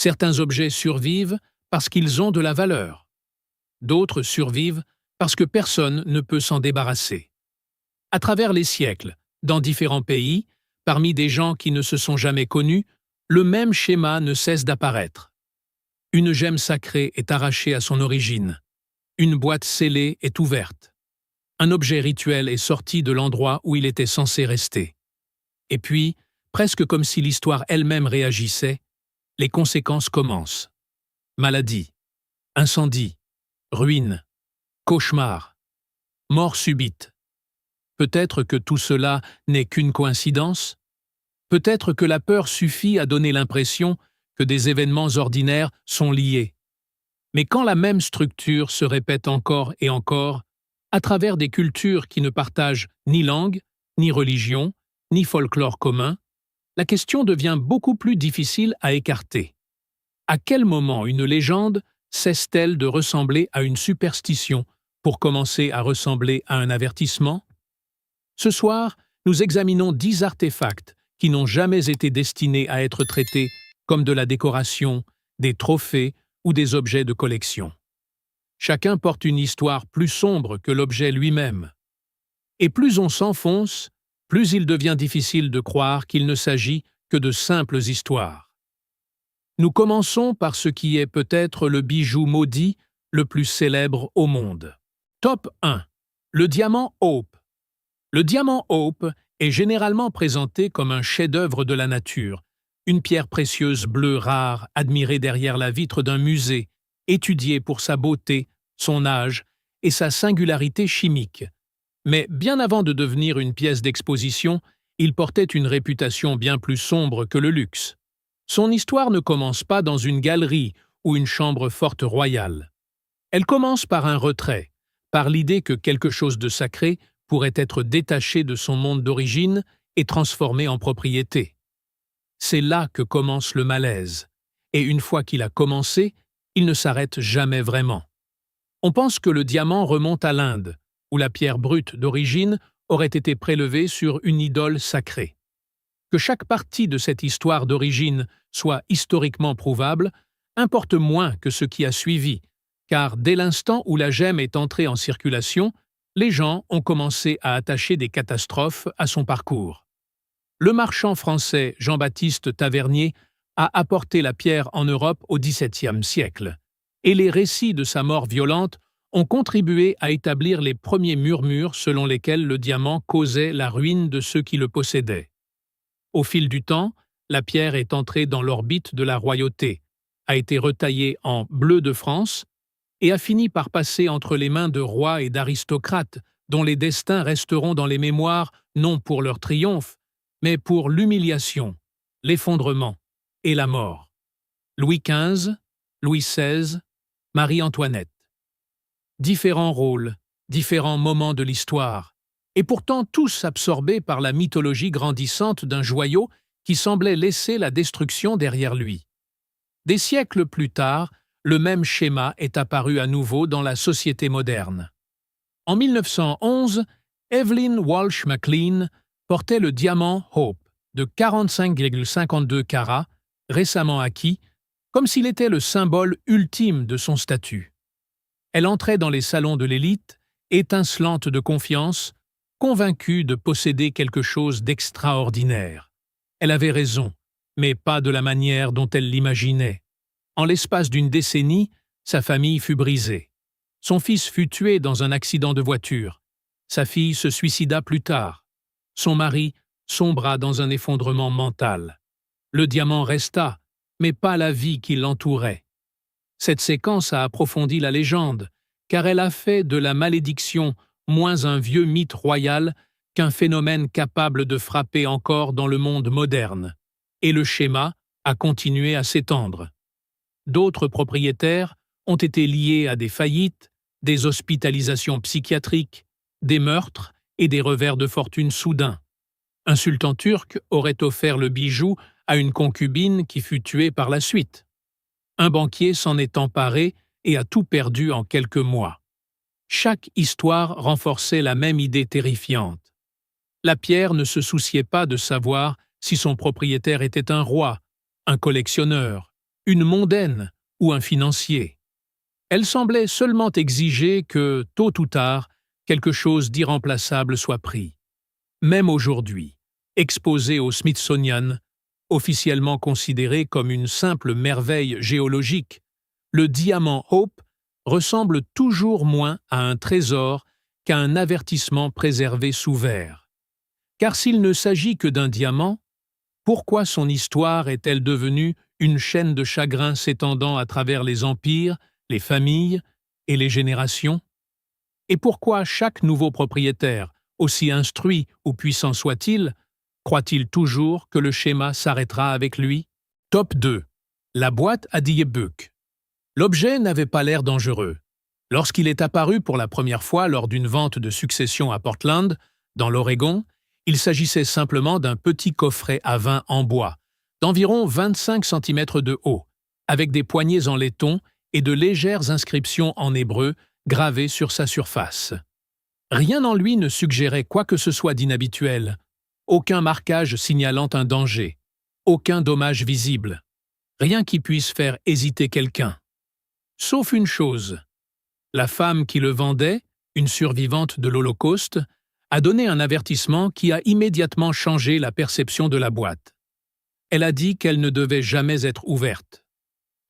Certains objets survivent parce qu'ils ont de la valeur. D'autres survivent parce que personne ne peut s'en débarrasser. À travers les siècles, dans différents pays, parmi des gens qui ne se sont jamais connus, le même schéma ne cesse d'apparaître. Une gemme sacrée est arrachée à son origine. Une boîte scellée est ouverte. Un objet rituel est sorti de l'endroit où il était censé rester. Et puis, presque comme si l'histoire elle-même réagissait, les conséquences commencent. Maladie, incendie, ruine, cauchemar, mort subite. Peut-être que tout cela n'est qu'une coïncidence. Peut-être que la peur suffit à donner l'impression que des événements ordinaires sont liés. Mais quand la même structure se répète encore et encore, à travers des cultures qui ne partagent ni langue, ni religion, ni folklore commun, la question devient beaucoup plus difficile à écarter. À quel moment une légende cesse-t-elle de ressembler à une superstition pour commencer à ressembler à un avertissement? Ce soir, nous examinons 10 artefacts qui n'ont jamais été destinés à être traités comme de la décoration, des trophées ou des objets de collection. Chacun porte une histoire plus sombre que l'objet lui-même. Et plus on s'enfonce, plus il devient difficile de croire qu'il ne s'agit que de simples histoires. Nous commençons par ce qui est peut-être le bijou maudit le plus célèbre au monde. Top 1. Le diamant Hope. Le diamant Hope est généralement présenté comme un chef-d'œuvre de la nature, une pierre précieuse bleue rare admirée derrière la vitre d'un musée, étudiée pour sa beauté, son âge et sa singularité chimique. Mais bien avant de devenir une pièce d'exposition, il portait une réputation bien plus sombre que le luxe. Son histoire ne commence pas dans une galerie ou une chambre forte royale. Elle commence par un retrait, par l'idée que quelque chose de sacré pourrait être détaché de son monde d'origine et transformé en propriété. C'est là que commence le malaise, et une fois qu'il a commencé, il ne s'arrête jamais vraiment. On pense que le diamant remonte à l'Inde, où la pierre brute d'origine aurait été prélevée sur une idole sacrée. Que chaque partie de cette histoire d'origine soit historiquement prouvable importe moins que ce qui a suivi, car dès l'instant où la gemme est entrée en circulation, les gens ont commencé à attacher des catastrophes à son parcours. Le marchand français Jean-Baptiste Tavernier a apporté la pierre en Europe au XVIIe siècle, et les récits de sa mort violente ont contribué à établir les premiers murmures selon lesquels le diamant causait la ruine de ceux qui le possédaient. Au fil du temps, la pierre est entrée dans l'orbite de la royauté, a été retaillée en bleu de France et a fini par passer entre les mains de rois et d'aristocrates dont les destins resteront dans les mémoires non pour leur triomphe, mais pour l'humiliation, l'effondrement et la mort. Louis XV, Louis XVI, Marie-Antoinette. Différents rôles, différents moments de l'histoire, et pourtant tous absorbés par la mythologie grandissante d'un joyau qui semblait laisser la destruction derrière lui. Des siècles plus tard, le même schéma est apparu à nouveau dans la société moderne. En 1911, Evelyn Walsh McLean portait le diamant Hope de 45,52 carats, récemment acquis, comme s'il était le symbole ultime de son statut. Elle entrait dans les salons de l'élite, étincelante de confiance, convaincue de posséder quelque chose d'extraordinaire. Elle avait raison, mais pas de la manière dont elle l'imaginait. En l'espace d'une décennie, sa famille fut brisée. Son fils fut tué dans un accident de voiture. Sa fille se suicida plus tard. Son mari sombra dans un effondrement mental. Le diamant resta, mais pas la vie qui l'entourait. Cette séquence a approfondi la légende, car elle a fait de la malédiction moins un vieux mythe royal qu'un phénomène capable de frapper encore dans le monde moderne. Et le schéma a continué à s'étendre. D'autres propriétaires ont été liés à des faillites, des hospitalisations psychiatriques, des meurtres et des revers de fortune soudains. Un sultan turc aurait offert le bijou à une concubine qui fut tuée par la suite. Un banquier s'en est emparé et a tout perdu en quelques mois. Chaque histoire renforçait la même idée terrifiante. La pierre ne se souciait pas de savoir si son propriétaire était un roi, un collectionneur, une mondaine ou un financier. Elle semblait seulement exiger que, tôt ou tard, quelque chose d'irremplaçable soit pris. Même aujourd'hui, exposé au Smithsonian, officiellement considéré comme une simple merveille géologique, le diamant Hope ressemble toujours moins à un trésor qu'à un avertissement préservé sous verre. Car s'il ne s'agit que d'un diamant, pourquoi son histoire est-elle devenue une chaîne de chagrins s'étendant à travers les empires, les familles et les générations? Et pourquoi chaque nouveau propriétaire, aussi instruit ou puissant soit-il, croit-il toujours que le schéma s'arrêtera avec lui? Top 2. La boîte à Diebuk. L'objet n'avait pas l'air dangereux. Lorsqu'il est apparu pour la première fois lors d'une vente de succession à Portland, dans l'Oregon, il s'agissait simplement d'un petit coffret à vin en bois, d'environ 25 cm de haut, avec des poignées en laiton et de légères inscriptions en hébreu gravées sur sa surface. Rien en lui ne suggérait quoi que ce soit d'inhabituel, aucun marquage signalant un danger, aucun dommage visible, rien qui puisse faire hésiter quelqu'un. Sauf une chose. La femme qui le vendait, une survivante de l'Holocauste, a donné un avertissement qui a immédiatement changé la perception de la boîte. Elle a dit qu'elle ne devait jamais être ouverte.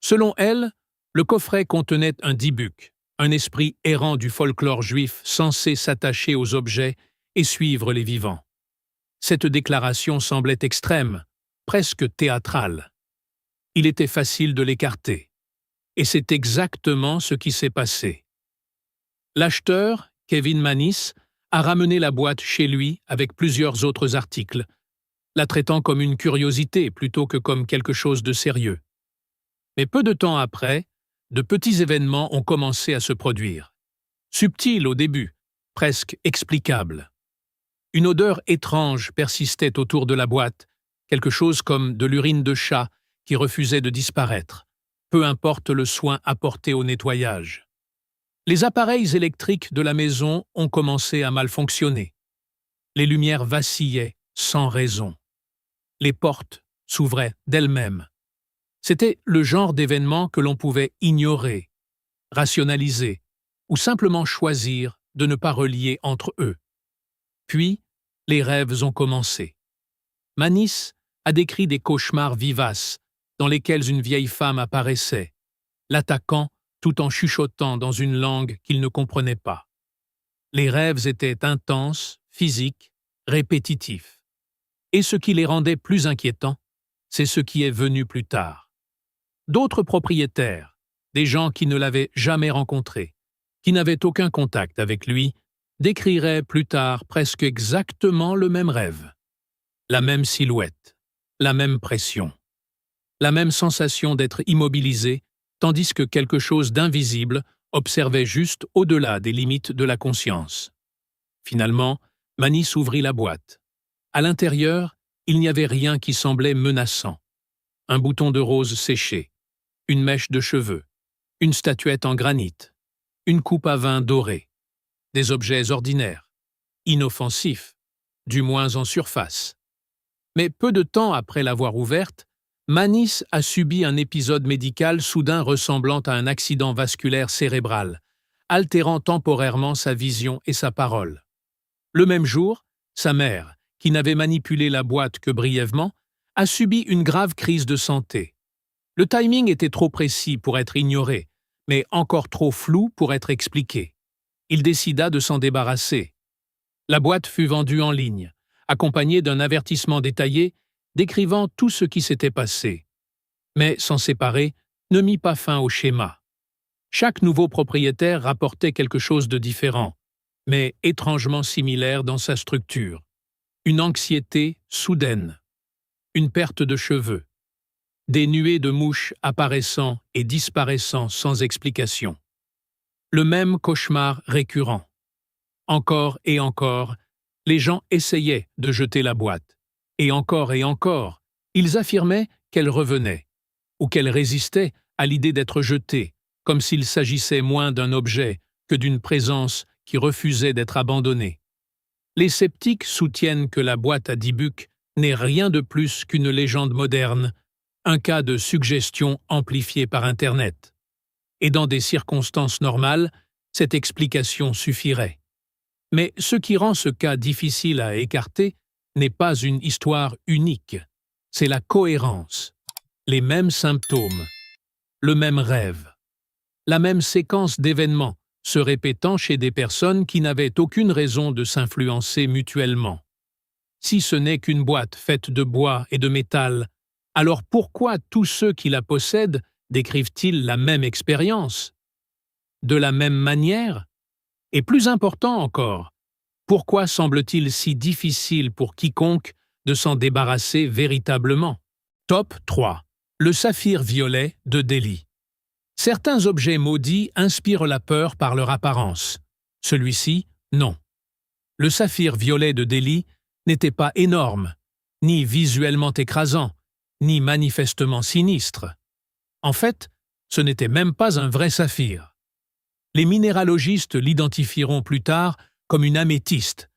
Selon elle, le coffret contenait un dibuk, un esprit errant du folklore juif censé s'attacher aux objets et suivre les vivants. Cette déclaration semblait extrême, presque théâtrale. Il était facile de l'écarter. Et c'est exactement ce qui s'est passé. L'acheteur, Kevin Mannis, a ramené la boîte chez lui avec plusieurs autres articles, la traitant comme une curiosité plutôt que comme quelque chose de sérieux. Mais peu de temps après, de petits événements ont commencé à se produire. Subtils au début, presque explicables. Une odeur étrange persistait autour de la boîte, quelque chose comme de l'urine de chat qui refusait de disparaître, peu importe le soin apporté au nettoyage. Les appareils électriques de la maison ont commencé à mal fonctionner. Les lumières vacillaient sans raison. Les portes s'ouvraient d'elles-mêmes. C'était le genre d'événement que l'on pouvait ignorer, rationaliser ou simplement choisir de ne pas relier entre eux. Puis, les rêves ont commencé. Mannis a décrit des cauchemars vivaces dans lesquels une vieille femme apparaissait, l'attaquant tout en chuchotant dans une langue qu'il ne comprenait pas. Les rêves étaient intenses, physiques, répétitifs. Et ce qui les rendait plus inquiétants, c'est ce qui est venu plus tard. D'autres propriétaires, des gens qui ne l'avaient jamais rencontré, qui n'avaient aucun contact avec lui, décriraient plus tard presque exactement le même rêve. La même silhouette, la même pression, la même sensation d'être immobilisé, tandis que quelque chose d'invisible observait juste au-delà des limites de la conscience. Finalement, Mannis ouvrit la boîte. À l'intérieur, il n'y avait rien qui semblait menaçant. Un bouton de rose séché, une mèche de cheveux, une statuette en granit, une coupe à vin dorée. Des objets ordinaires, inoffensifs, du moins en surface. Mais peu de temps après l'avoir ouverte, Mannis a subi un épisode médical soudain ressemblant à un accident vasculaire cérébral, altérant temporairement sa vision et sa parole. Le même jour, sa mère, qui n'avait manipulé la boîte que brièvement, a subi une grave crise de santé. Le timing était trop précis pour être ignoré, mais encore trop flou pour être expliqué. Il décida de s'en débarrasser. La boîte fut vendue en ligne, accompagnée d'un avertissement détaillé décrivant tout ce qui s'était passé. Mais s'en séparer ne mit pas fin au schéma. Chaque nouveau propriétaire rapportait quelque chose de différent, mais étrangement similaire dans sa structure. Une anxiété soudaine, une perte de cheveux, des nuées de mouches apparaissant et disparaissant sans explication. Le même cauchemar récurrent. Encore et encore, les gens essayaient de jeter la boîte. Et encore, ils affirmaient qu'elle revenait, ou qu'elle résistait à l'idée d'être jetée, comme s'il s'agissait moins d'un objet que d'une présence qui refusait d'être abandonnée. Les sceptiques soutiennent que la boîte à Dybbuk n'est rien de plus qu'une légende moderne, un cas de suggestion amplifiée par Internet. Et dans des circonstances normales, cette explication suffirait. Mais ce qui rend ce cas difficile à écarter n'est pas une histoire unique, c'est la cohérence. Les mêmes symptômes, le même rêve, la même séquence d'événements se répétant chez des personnes qui n'avaient aucune raison de s'influencer mutuellement. Si ce n'est qu'une boîte faite de bois et de métal, alors pourquoi tous ceux qui la possèdent décrivent-ils la même expérience? De la même manière? Et plus important encore, pourquoi semble-t-il si difficile pour quiconque de s'en débarrasser véritablement? Top 3. Le saphir violet de Delhi. Certains objets maudits inspirent la peur par leur apparence. Celui-ci, non. Le saphir violet de Delhi n'était pas énorme, ni visuellement écrasant, ni manifestement sinistre. En fait, ce n'était même pas un vrai saphir. Les minéralogistes l'identifieront plus tard comme une améthyste,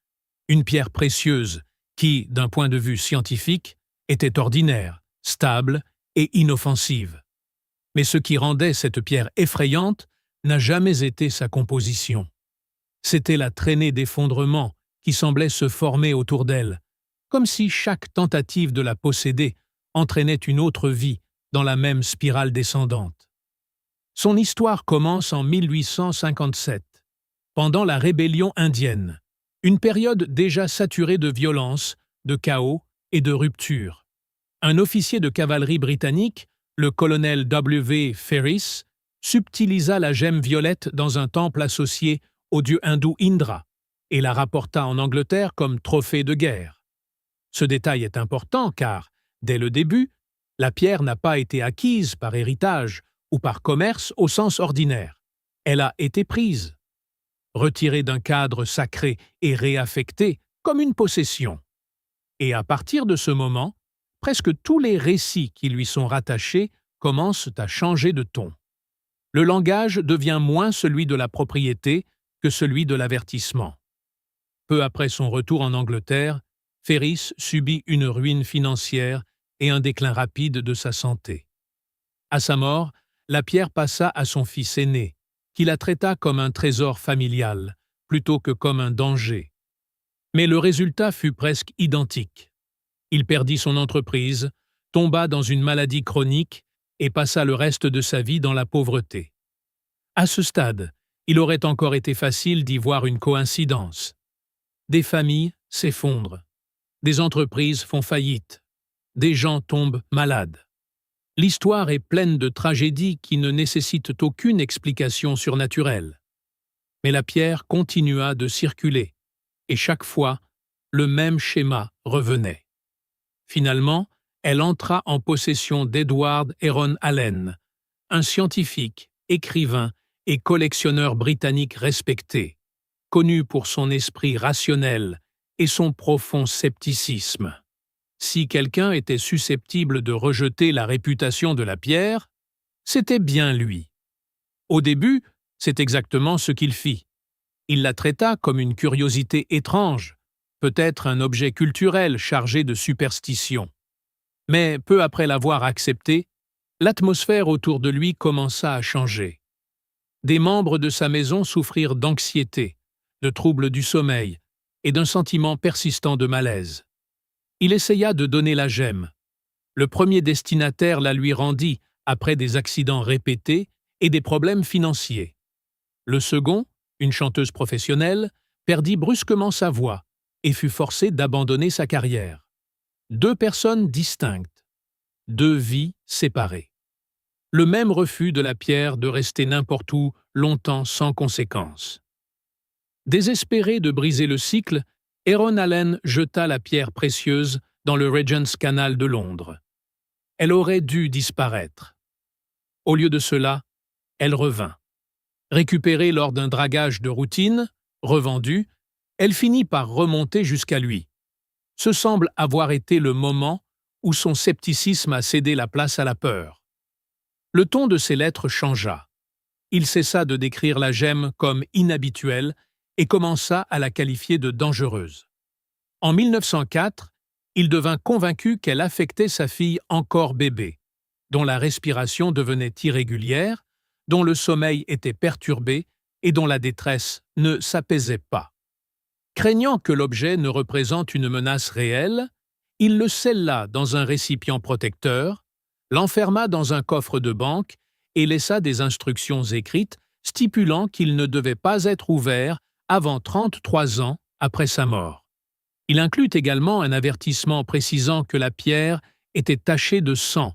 une pierre précieuse qui, d'un point de vue scientifique, était ordinaire, stable et inoffensive. Mais ce qui rendait cette pierre effrayante n'a jamais été sa composition. C'était la traînée d'effondrement qui semblait se former autour d'elle, comme si chaque tentative de la posséder entraînait une autre vie dans la même spirale descendante. Son histoire commence en 1857, pendant la rébellion indienne, une période déjà saturée de violence, de chaos et de rupture. Un officier de cavalerie britannique, le colonel W. Ferris, subtilisa la gemme violette dans un temple associé au dieu hindou Indra et la rapporta en Angleterre comme trophée de guerre. Ce détail est important car, dès le début, la pierre n'a pas été acquise par héritage ou par commerce au sens ordinaire. Elle a été prise, retirée d'un cadre sacré et réaffectée comme une possession. Et à partir de ce moment, presque tous les récits qui lui sont rattachés commencent à changer de ton. Le langage devient moins celui de la propriété que celui de l'avertissement. Peu après son retour en Angleterre, Ferris subit une ruine financière et un déclin rapide de sa santé. À sa mort, la pierre passa à son fils aîné, qui la traita comme un trésor familial, plutôt que comme un danger. Mais le résultat fut presque identique. Il perdit son entreprise, tomba dans une maladie chronique et passa le reste de sa vie dans la pauvreté. À ce stade, il aurait encore été facile d'y voir une coïncidence. Des familles s'effondrent, des entreprises font faillite, des gens tombent malades. L'histoire est pleine de tragédies qui ne nécessitent aucune explication surnaturelle. Mais la pierre continua de circuler, et chaque fois, le même schéma revenait. Finalement, elle entra en possession d'Edward Heron Allen, un scientifique, écrivain et collectionneur britannique respecté, connu pour son esprit rationnel et son profond scepticisme. Si quelqu'un était susceptible de rejeter la réputation de la pierre, c'était bien lui. Au début, c'est exactement ce qu'il fit. Il la traita comme une curiosité étrange, peut-être un objet culturel chargé de superstition. Mais peu après l'avoir accepté, l'atmosphère autour de lui commença à changer. Des membres de sa maison souffrirent d'anxiété, de troubles du sommeil et d'un sentiment persistant de malaise. Il essaya de donner la gemme. Le premier destinataire la lui rendit après des accidents répétés et des problèmes financiers. Le second, une chanteuse professionnelle, perdit brusquement sa voix et fut forcée d'abandonner sa carrière. Deux personnes distinctes, deux vies séparées. Le même refus de la pierre de rester n'importe où longtemps sans conséquence. Désespéré de briser le cycle, Heron Allen jeta la pierre précieuse dans le Regent's Canal de Londres. Elle aurait dû disparaître. Au lieu de cela, elle revint. Récupérée lors d'un dragage de routine, revendue, elle finit par remonter jusqu'à lui. Ce semble avoir été le moment où son scepticisme a cédé la place à la peur. Le ton de ses lettres changea. Il cessa de décrire la gemme comme inhabituelle et commença à la qualifier de dangereuse. En 1904, il devint convaincu qu'elle affectait sa fille encore bébé. dont la respiration devenait irrégulière, dont le sommeil était perturbé et dont la détresse ne s'apaisait pas. Craignant que l'objet ne représente une menace réelle, il le scella dans un récipient protecteur, l'enferma dans un coffre de banque et laissa des instructions écrites stipulant qu'il ne devait pas être ouvert avant 33 ans après sa mort. Il inclut également un avertissement précisant que la pierre était tachée de sang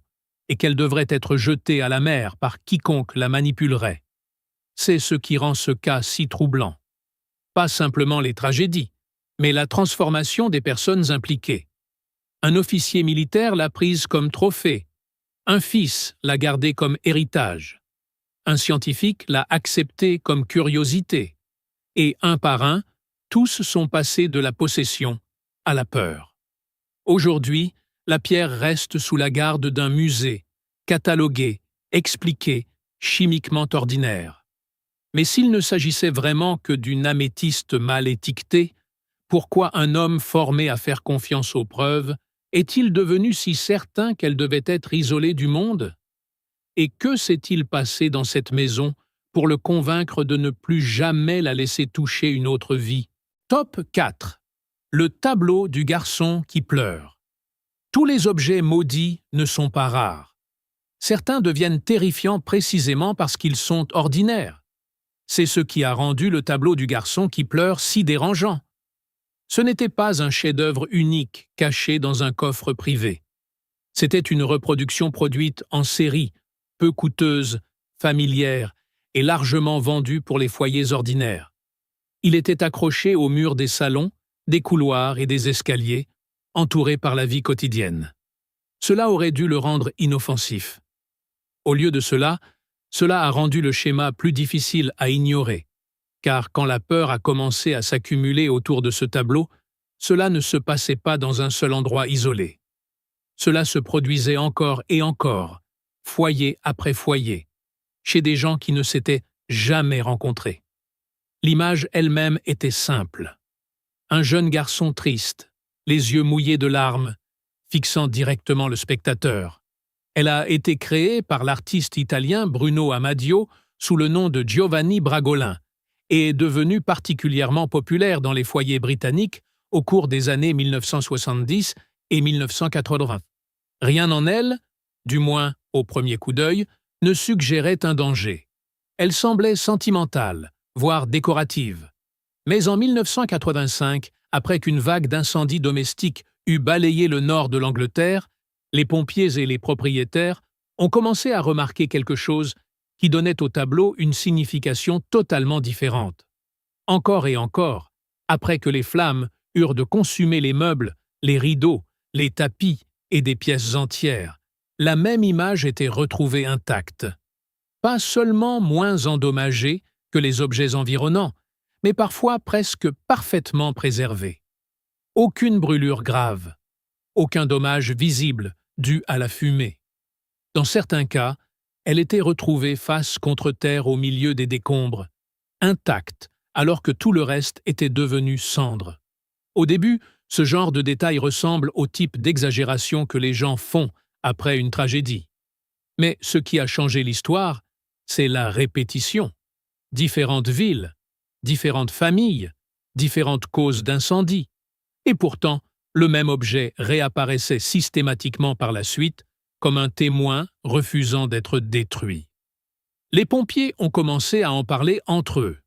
et qu'elle devrait être jetée à la mer par quiconque la manipulerait. C'est ce qui rend ce cas si troublant. Pas simplement les tragédies, mais la transformation des personnes impliquées. Un officier militaire l'a prise comme trophée, un fils l'a gardée comme héritage, un scientifique l'a acceptée comme curiosité, et un par un, tous sont passés de la possession à la peur. Aujourd'hui, la pierre reste sous la garde d'un musée, cataloguée, expliquée, chimiquement ordinaire. Mais s'il ne s'agissait vraiment que d'une améthyste mal étiquetée, pourquoi un homme formé à faire confiance aux preuves est-il devenu si certain qu'elle devait être isolée du monde? Et que s'est-il passé dans cette maison pour le convaincre de ne plus jamais la laisser toucher une autre vie? Top 4. Le tableau du garçon qui pleure. Tous les objets maudits ne sont pas rares. Certains deviennent terrifiants précisément parce qu'ils sont ordinaires. C'est ce qui a rendu le tableau du garçon qui pleure si dérangeant. Ce n'était pas un chef-d'œuvre unique caché dans un coffre privé. C'était une reproduction produite en série, peu coûteuse, familière et largement vendue pour les foyers ordinaires. Il était accroché au mur des salons, des couloirs et des escaliers, entouré par la vie quotidienne. Cela aurait dû le rendre inoffensif. Au lieu de cela a rendu le schéma plus difficile à ignorer, car quand la peur a commencé à s'accumuler autour de ce tableau, cela ne se passait pas dans un seul endroit isolé. Cela se produisait encore et encore, foyer après foyer, chez des gens qui ne s'étaient jamais rencontrés. L'image elle-même était simple. Un jeune garçon triste, les yeux mouillés de larmes, fixant directement le spectateur. Elle a été créée par l'artiste italien Bruno Amadio sous le nom de Giovanni Bragolin et est devenue particulièrement populaire dans les foyers britanniques au cours des années 1970 et 1980. Rien en elle, du moins au premier coup d'œil, ne suggérait un danger. Elle semblait sentimentale, voire décorative. Mais en 1985, après qu'une vague d'incendies domestiques eut balayé le nord de l'Angleterre, les pompiers et les propriétaires ont commencé à remarquer quelque chose qui donnait au tableau une signification totalement différente. Encore et encore, après que les flammes eurent de consumer les meubles, les rideaux, les tapis et des pièces entières, la même image était retrouvée intacte. Pas seulement moins endommagée que les objets environnants, mais parfois presque parfaitement préservée. Aucune brûlure grave, aucun dommage visible dû à la fumée. Dans certains cas, elle était retrouvée face contre terre au milieu des décombres, intacte, alors que tout le reste était devenu cendre. Au début, ce genre de détail ressemble au type d'exagération que les gens font après une tragédie. Mais ce qui a changé l'histoire, c'est la répétition. Différentes villes, différentes familles, différentes causes d'incendie. Et pourtant, le même objet réapparaissait systématiquement par la suite comme un témoin refusant d'être détruit. Les pompiers ont commencé à en parler entre eux.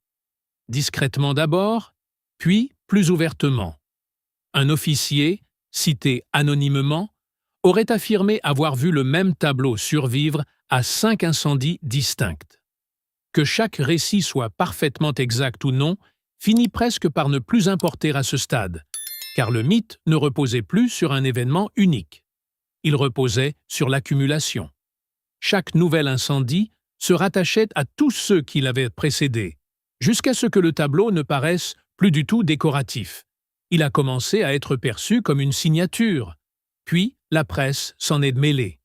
Discrètement d'abord, puis plus ouvertement. Un officier, cité anonymement, aurait affirmé avoir vu le même tableau survivre à 5 incendies distincts. Que chaque récit soit parfaitement exact ou non finit presque par ne plus importer à ce stade, car le mythe ne reposait plus sur un événement unique. Il reposait sur l'accumulation. Chaque nouvel incendie se rattachait à tous ceux qui l'avaient précédé, jusqu'à ce que le tableau ne paraisse plus du tout décoratif. Il a commencé à être perçu comme une signature, puis la presse s'en est mêlée.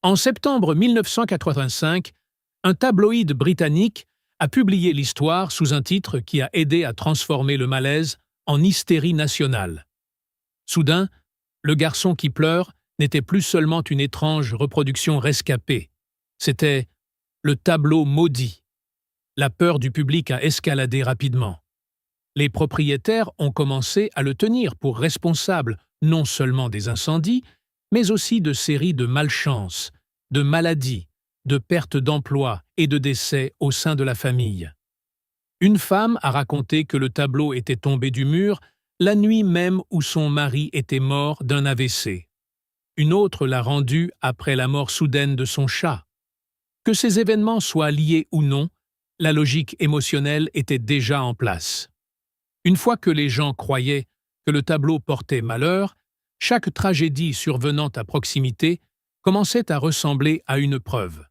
En septembre 1985, un tabloïd britannique a publié l'histoire sous un titre qui a aidé à transformer le malaise en hystérie nationale. Soudain, le garçon qui pleure n'était plus seulement une étrange reproduction rescapée, c'était le tableau maudit. La peur du public a escaladé rapidement. Les propriétaires ont commencé à le tenir pour responsable non seulement des incendies, mais aussi de séries de malchances, de maladies, de pertes d'emploi et de décès au sein de la famille. Une femme a raconté que le tableau était tombé du mur la nuit même où son mari était mort d'un AVC. Une autre l'a rendu après la mort soudaine de son chat. Que ces événements soient liés ou non, la logique émotionnelle était déjà en place. Une fois que les gens croyaient que le tableau portait malheur, chaque tragédie survenant à proximité commençait à ressembler à une preuve.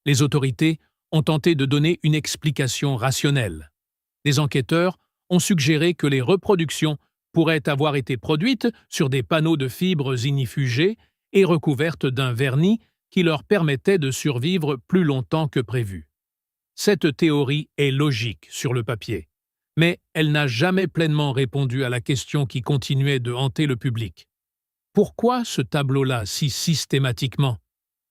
Les autorités ont tenté de donner une explication rationnelle. Des enquêteurs ont suggéré que les reproductions pourraient avoir été produites sur des panneaux de fibres ignifugées et recouvertes d'un vernis qui leur permettait de survivre plus longtemps que prévu. Cette théorie est logique sur le papier, mais elle n'a jamais pleinement répondu à la question qui continuait de hanter le public. Pourquoi ce tableau-là si systématiquement?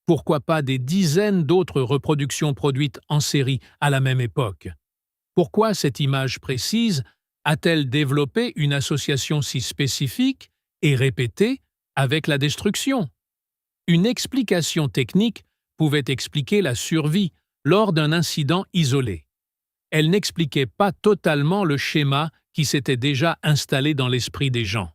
Pourquoi pas des dizaines d'autres reproductions produites en série à la même époque? Pourquoi cette image précise a-t-elle développé une association si spécifique et répétée avec la destruction? Une explication technique pouvait expliquer la survie lors d'un incident isolé. Elle n'expliquait pas totalement le schéma qui s'était déjà installé dans l'esprit des gens.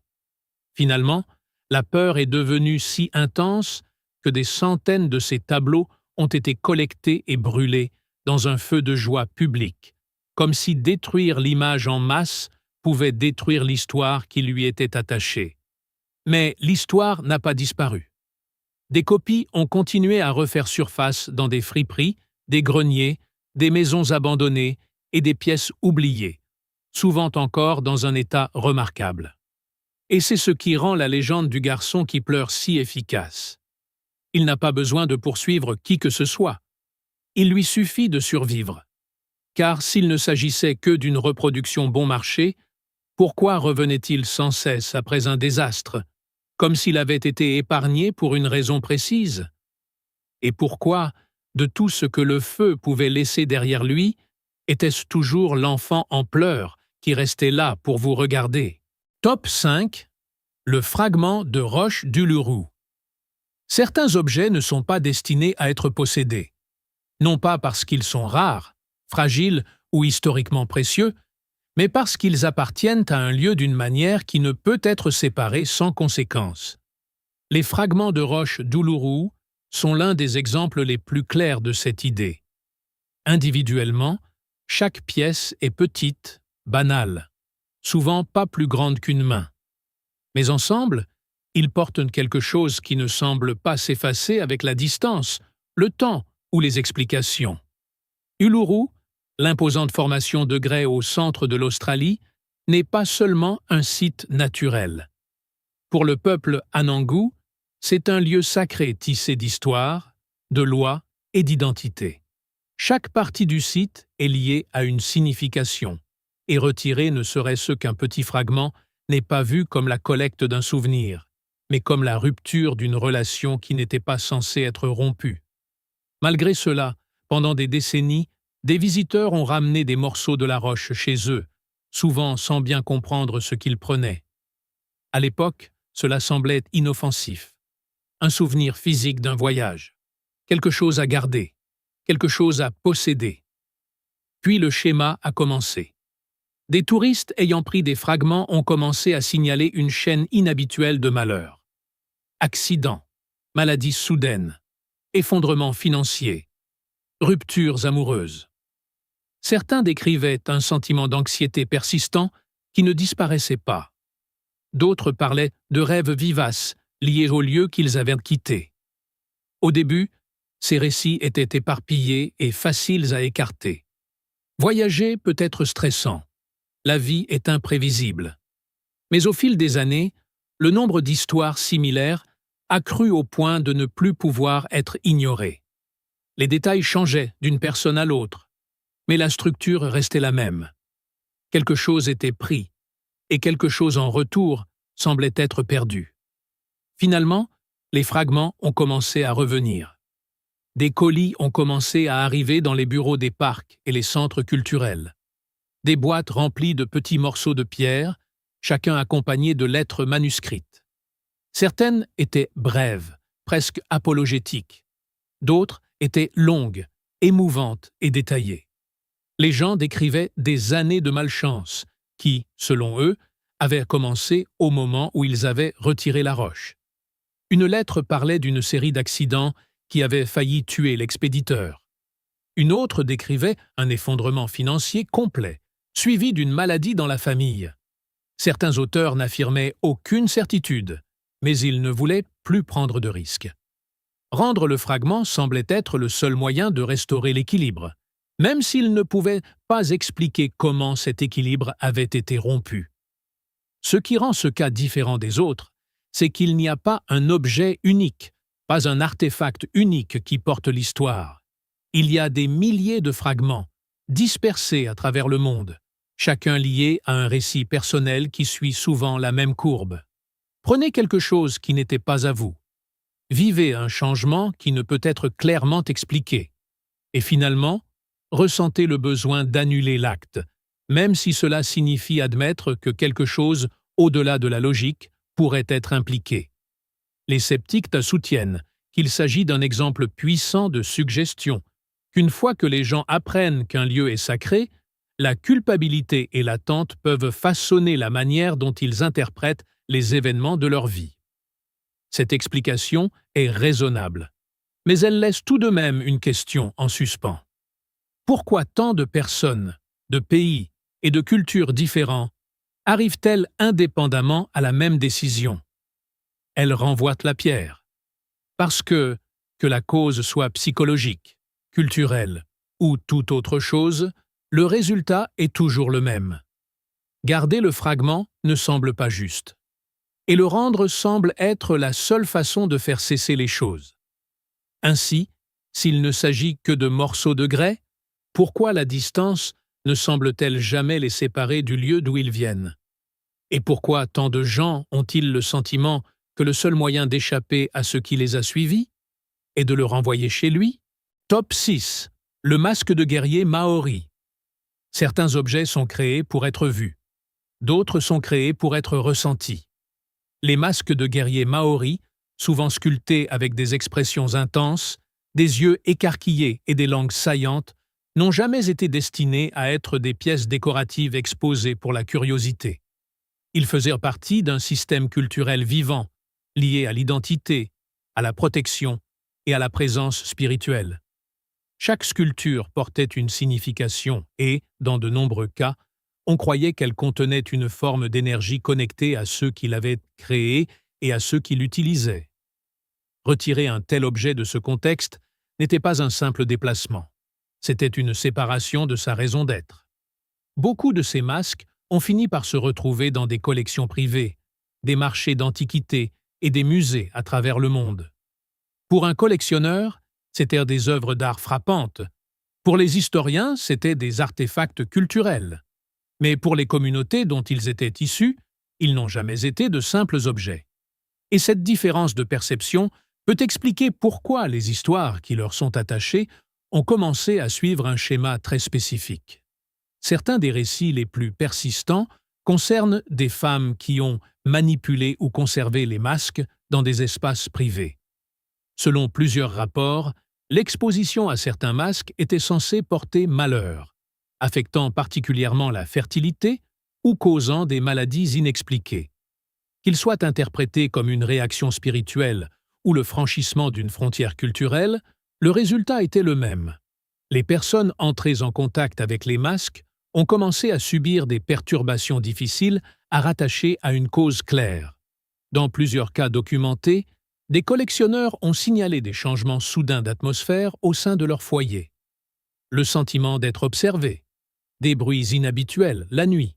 Finalement, la peur est devenue si intense que des centaines de ces tableaux ont été collectés et brûlés dans un feu de joie public, comme si détruire l'image en masse pouvait détruire l'histoire qui lui était attachée. Mais l'histoire n'a pas disparu. Des copies ont continué à refaire surface dans des friperies, des greniers, des maisons abandonnées et des pièces oubliées, souvent encore dans un état remarquable. Et c'est ce qui rend la légende du garçon qui pleure si efficace. Il n'a pas besoin de poursuivre qui que ce soit. Il lui suffit de survivre. Car s'il ne s'agissait que d'une reproduction bon marché, pourquoi revenait-il sans cesse après un désastre, comme s'il avait été épargné pour une raison précise? Et pourquoi, de tout ce que le feu pouvait laisser derrière lui, était-ce toujours l'enfant en pleurs qui restait là pour vous regarder? Top 5. Le fragment de roche d'Uluru. Certains objets ne sont pas destinés à être possédés. Non pas parce qu'ils sont rares, fragiles ou historiquement précieux, mais parce qu'ils appartiennent à un lieu d'une manière qui ne peut être séparée sans conséquence. Les fragments de roche d'Uluru sont l'un des exemples les plus clairs de cette idée. Individuellement, chaque pièce est petite, banale, souvent pas plus grande qu'une main. Mais ensemble, ils portent quelque chose qui ne semble pas s'effacer avec la distance, le temps ou les explications. Uluru, l'imposante formation de grès au centre de l'Australie, n'est pas seulement un site naturel. Pour le peuple Anangu, c'est un lieu sacré tissé d'histoire, de lois et d'identité. Chaque partie du site est liée à une signification, et retirer ne serait-ce qu'un petit fragment n'est pas vu comme la collecte d'un souvenir, mais comme la rupture d'une relation qui n'était pas censée être rompue. Malgré cela, pendant des décennies, des visiteurs ont ramené des morceaux de la roche chez eux, souvent sans bien comprendre ce qu'ils prenaient. À l'époque, cela semblait inoffensif. Un souvenir physique d'un voyage. Quelque chose à garder. Quelque chose à posséder. Puis le schéma a commencé. Des touristes ayant pris des fragments ont commencé à signaler une chaîne inhabituelle de malheurs. Accidents, maladies soudaines, effondrements financiers, ruptures amoureuses. Certains décrivaient un sentiment d'anxiété persistant qui ne disparaissait pas. D'autres parlaient de rêves vivaces liés au lieu qu'ils avaient quitté. Au début, ces récits étaient éparpillés et faciles à écarter. Voyager peut être stressant. La vie est imprévisible. Mais au fil des années, le nombre d'histoires similaires a cru au point de ne plus pouvoir être ignoré. Les détails changeaient d'une personne à l'autre, mais la structure restait la même. Quelque chose était pris, et quelque chose en retour semblait être perdu. Finalement, les fragments ont commencé à revenir. Des colis ont commencé à arriver dans les bureaux des parcs et les centres culturels. Des boîtes remplies de petits morceaux de pierre, chacun accompagné de lettres manuscrites. Certaines étaient brèves, presque apologétiques. D'autres étaient longues, émouvantes et détaillées. Les gens décrivaient des années de malchance qui, selon eux, avaient commencé au moment où ils avaient retiré la roche. Une lettre parlait d'une série d'accidents qui avaient failli tuer l'expéditeur. Une autre décrivait un effondrement financier complet, suivi d'une maladie dans la famille. Certains auteurs n'affirmaient aucune certitude, mais ils ne voulaient plus prendre de risques. Rendre le fragment semblait être le seul moyen de restaurer l'équilibre, même s'ils ne pouvaient pas expliquer comment cet équilibre avait été rompu. Ce qui rend ce cas différent des autres, c'est qu'il n'y a pas un objet unique, pas un artefact unique qui porte l'histoire. Il y a des milliers de fragments, dispersés à travers le monde, chacun lié à un récit personnel qui suit souvent la même courbe. Prenez quelque chose qui n'était pas à vous. Vivez un changement qui ne peut être clairement expliqué. Et finalement, ressentez le besoin d'annuler l'acte, même si cela signifie admettre que quelque chose, au-delà de la logique, pourrait être impliqué. Les sceptiques te soutiennent qu'il s'agit d'un exemple puissant de suggestion, qu'une fois que les gens apprennent qu'un lieu est sacré, la culpabilité et l'attente peuvent façonner la manière dont ils interprètent les événements de leur vie. Cette explication est raisonnable, mais elle laisse tout de même une question en suspens. Pourquoi tant de personnes, de pays et de cultures différents arrivent-elles indépendamment à la même décision? Elles renvoient la pierre. Parce que la cause soit psychologique, culturelle ou toute autre chose, le résultat est toujours le même. Garder le fragment ne semble pas juste. Et le rendre semble être la seule façon de faire cesser les choses. Ainsi, s'il ne s'agit que de morceaux de grès, pourquoi la distance ne semble-t-elle jamais les séparer du lieu d'où ils viennent? Et pourquoi tant de gens ont-ils le sentiment que le seul moyen d'échapper à ce qui les a suivis est de le renvoyer chez lui? Top 6. Le masque de guerrier maori. Certains objets sont créés pour être vus. D'autres sont créés pour être ressentis. Les masques de guerriers maoris, souvent sculptés avec des expressions intenses, des yeux écarquillés et des langues saillantes, n'ont jamais été destinés à être des pièces décoratives exposées pour la curiosité. Ils faisaient partie d'un système culturel vivant, lié à l'identité, à la protection et à la présence spirituelle. Chaque sculpture portait une signification et, dans de nombreux cas, on croyait qu'elle contenait une forme d'énergie connectée à ceux qui l'avaient créée et à ceux qui l'utilisaient. Retirer un tel objet de ce contexte n'était pas un simple déplacement. C'était une séparation de sa raison d'être. Beaucoup de ces masques ont fini par se retrouver dans des collections privées, des marchés d'antiquités et des musées à travers le monde. Pour un collectionneur, c'étaient des œuvres d'art frappantes. Pour les historiens, c'étaient des artefacts culturels. Mais pour les communautés dont ils étaient issus, ils n'ont jamais été de simples objets. Et cette différence de perception peut expliquer pourquoi les histoires qui leur sont attachées ont commencé à suivre un schéma très spécifique. Certains des récits les plus persistants concernent des femmes qui ont manipulé ou conservé les masques dans des espaces privés. Selon plusieurs rapports, l'exposition à certains masques était censée porter malheur, affectant particulièrement la fertilité ou causant des maladies inexpliquées. Qu'il soit interprété comme une réaction spirituelle ou le franchissement d'une frontière culturelle, le résultat était le même. Les personnes entrées en contact avec les masques ont commencé à subir des perturbations difficiles à rattacher à une cause claire. Dans plusieurs cas documentés, des collectionneurs ont signalé des changements soudains d'atmosphère au sein de leur foyer. Le sentiment d'être observé, des bruits inhabituels la nuit,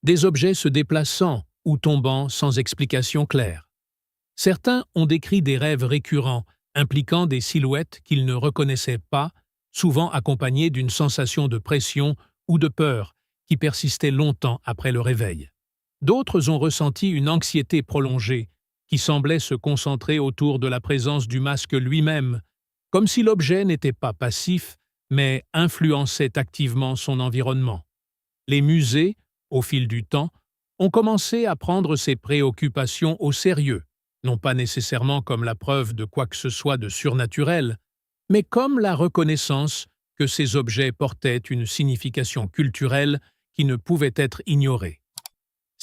des objets se déplaçant ou tombant sans explication claire. Certains ont décrit des rêves récurrents impliquant des silhouettes qu'ils ne reconnaissaient pas, souvent accompagnés d'une sensation de pression ou de peur qui persistait longtemps après le réveil. D'autres ont ressenti une anxiété prolongée qui semblait se concentrer autour de la présence du masque lui-même, comme si l'objet n'était pas passif, mais influençait activement son environnement. Les musées, au fil du temps, ont commencé à prendre ces préoccupations au sérieux, non pas nécessairement comme la preuve de quoi que ce soit de surnaturel, mais comme la reconnaissance que ces objets portaient une signification culturelle qui ne pouvait être ignorée.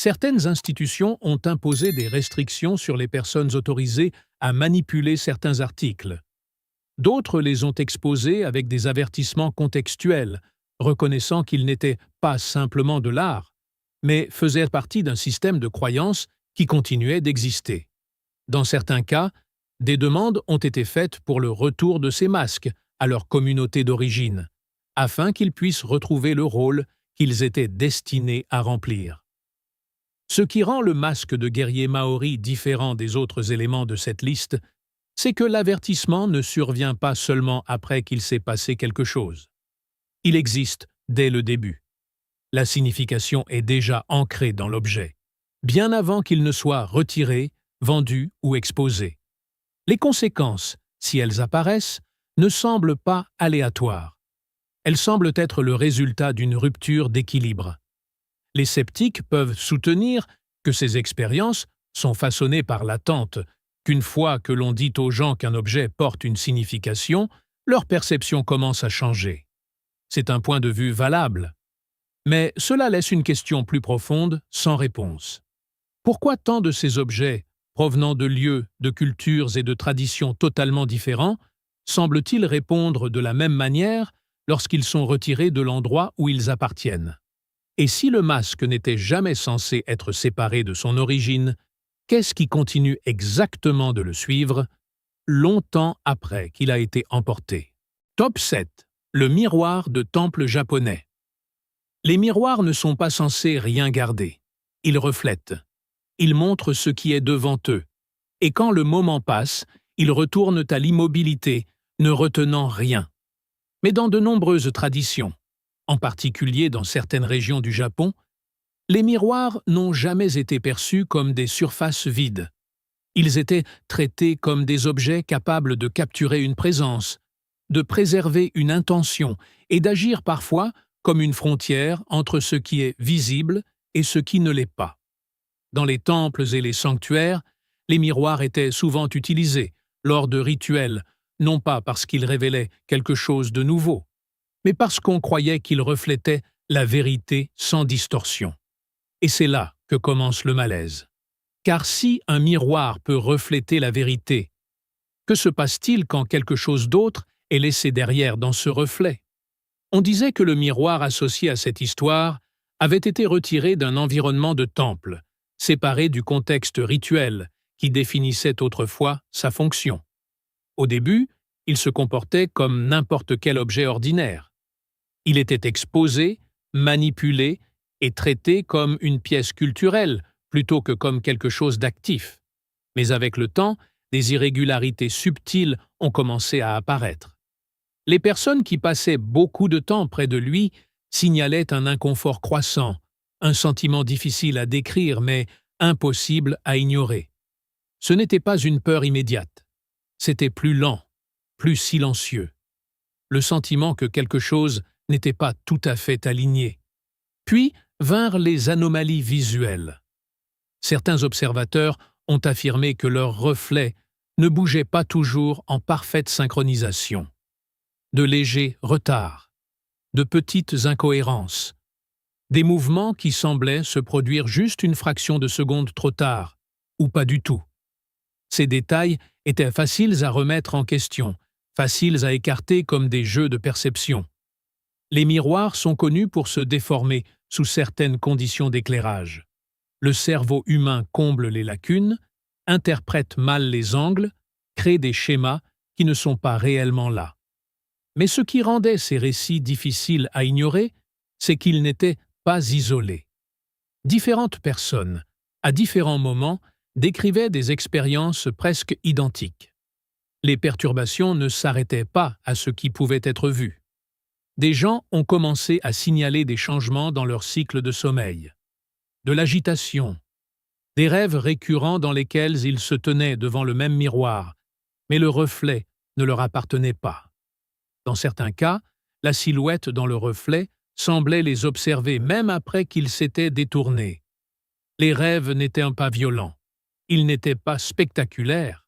Certaines institutions ont imposé des restrictions sur les personnes autorisées à manipuler certains articles. D'autres les ont exposés avec des avertissements contextuels, reconnaissant qu'ils n'étaient pas simplement de l'art, mais faisaient partie d'un système de croyances qui continuait d'exister. Dans certains cas, des demandes ont été faites pour le retour de ces masques à leur communauté d'origine, afin qu'ils puissent retrouver le rôle qu'ils étaient destinés à remplir. Ce qui rend le masque de guerrier maori différent des autres éléments de cette liste, c'est que l'avertissement ne survient pas seulement après qu'il s'est passé quelque chose. Il existe dès le début. La signification est déjà ancrée dans l'objet, bien avant qu'il ne soit retiré, vendu ou exposé. Les conséquences, si elles apparaissent, ne semblent pas aléatoires. Elles semblent être le résultat d'une rupture d'équilibre. Les sceptiques peuvent soutenir que ces expériences sont façonnées par l'attente qu'une fois que l'on dit aux gens qu'un objet porte une signification, leur perception commence à changer. C'est un point de vue valable. Mais cela laisse une question plus profonde sans réponse. Pourquoi tant de ces objets, provenant de lieux, de cultures et de traditions totalement différents, semblent-ils répondre de la même manière lorsqu'ils sont retirés de l'endroit où ils appartiennent? Et si le masque n'était jamais censé être séparé de son origine, qu'est-ce qui continue exactement de le suivre longtemps après qu'il a été emporté? Top 7. Le miroir de temple japonais. Les miroirs ne sont pas censés rien garder. Ils reflètent. Ils montrent ce qui est devant eux. Et quand le moment passe, ils retournent à l'immobilité, ne retenant rien. Mais dans de nombreuses traditions, en particulier dans certaines régions du Japon, les miroirs n'ont jamais été perçus comme des surfaces vides. Ils étaient traités comme des objets capables de capturer une présence, de préserver une intention et d'agir parfois comme une frontière entre ce qui est visible et ce qui ne l'est pas. Dans les temples et les sanctuaires, les miroirs étaient souvent utilisés lors de rituels, non pas parce qu'ils révélaient quelque chose de nouveau, mais parce qu'on croyait qu'ils reflétaient la vérité sans distorsion. Et c'est là que commence le malaise. Car si un miroir peut refléter la vérité, que se passe-t-il quand quelque chose d'autre est laissé derrière dans ce reflet? On disait que le miroir associé à cette histoire avait été retiré d'un environnement de temple, séparé du contexte rituel qui définissait autrefois sa fonction. Au début, il se comportait comme n'importe quel objet ordinaire. Il était exposé, manipulé et traité comme une pièce culturelle plutôt que comme quelque chose d'actif. Mais avec le temps, des irrégularités subtiles ont commencé à apparaître. Les personnes qui passaient beaucoup de temps près de lui signalaient un inconfort croissant, un sentiment difficile à décrire mais impossible à ignorer. Ce n'était pas une peur immédiate. C'était plus lent, plus silencieux. Le sentiment que quelque chose n'était pas tout à fait aligné. Puis vinrent les anomalies visuelles. Certains observateurs ont affirmé que leurs reflets ne bougeaient pas toujours en parfaite synchronisation. De légers retards, de petites incohérences, des mouvements qui semblaient se produire juste une fraction de seconde trop tard, ou pas du tout. Ces détails étaient faciles à remettre en question, faciles à écarter comme des jeux de perception. Les miroirs sont connus pour se déformer sous certaines conditions d'éclairage. Le cerveau humain comble les lacunes, interprète mal les angles, crée des schémas qui ne sont pas réellement là. Mais ce qui rendait ces récits difficiles à ignorer, c'est qu'ils n'étaient pas isolés. Différentes personnes, à différents moments, décrivaient des expériences presque identiques. Les perturbations ne s'arrêtaient pas à ce qui pouvait être vu. Des gens ont commencé à signaler des changements dans leur cycle de sommeil, de l'agitation, des rêves récurrents dans lesquels ils se tenaient devant le même miroir, mais le reflet ne leur appartenait pas. Dans certains cas, la silhouette dans le reflet semblait les observer même après qu'ils s'étaient détournés. Les rêves n'étaient pas violents, ils n'étaient pas spectaculaires,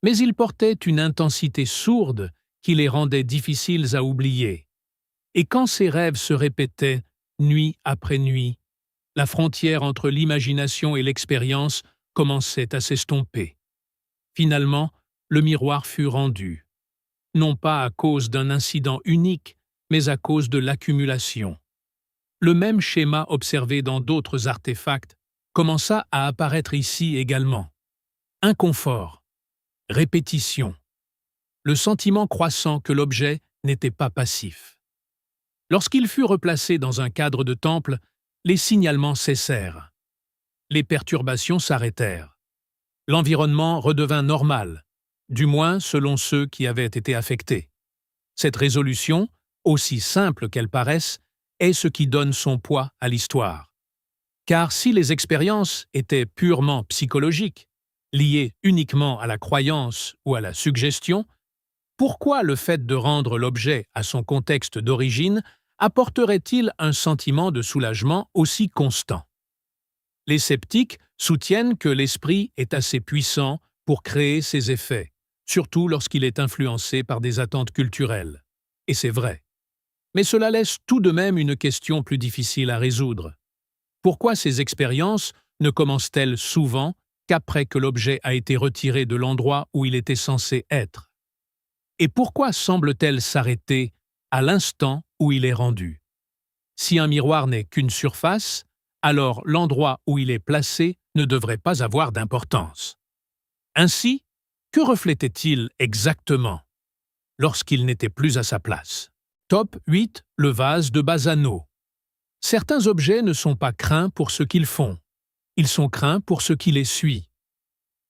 mais ils portaient une intensité sourde qui les rendait difficiles à oublier. Et quand ces rêves se répétaient, nuit après nuit, la frontière entre l'imagination et l'expérience commençait à s'estomper. Finalement, le miroir fut rendu, non pas à cause d'un incident unique, mais à cause de l'accumulation. Le même schéma observé dans d'autres artefacts commença à apparaître ici également. Inconfort, répétition, le sentiment croissant que l'objet n'était pas passif. Lorsqu'il fut replacé dans un cadre de temple, les signalements cessèrent. Les perturbations s'arrêtèrent. L'environnement redevint normal, du moins selon ceux qui avaient été affectés. Cette résolution, aussi simple qu'elle paraisse, est ce qui donne son poids à l'histoire. Car si les expériences étaient purement psychologiques, liées uniquement à la croyance ou à la suggestion, pourquoi le fait de rendre l'objet à son contexte d'origine apporterait-il un sentiment de soulagement aussi constant? Les sceptiques soutiennent que l'esprit est assez puissant pour créer ces effets, surtout lorsqu'il est influencé par des attentes culturelles. Et c'est vrai. Mais cela laisse tout de même une question plus difficile à résoudre. Pourquoi ces expériences ne commencent-elles souvent qu'après que l'objet a été retiré de l'endroit où il était censé être? Et pourquoi semble-t-elle s'arrêter à l'instant où il est rendu? Si un miroir n'est qu'une surface, alors l'endroit où il est placé ne devrait pas avoir d'importance. Ainsi, que reflétait-il exactement lorsqu'il n'était plus à sa place? Top 8. Le vase de Bassano. Certains objets ne sont pas craints pour ce qu'ils font. Ils sont craints pour ce qui les suit.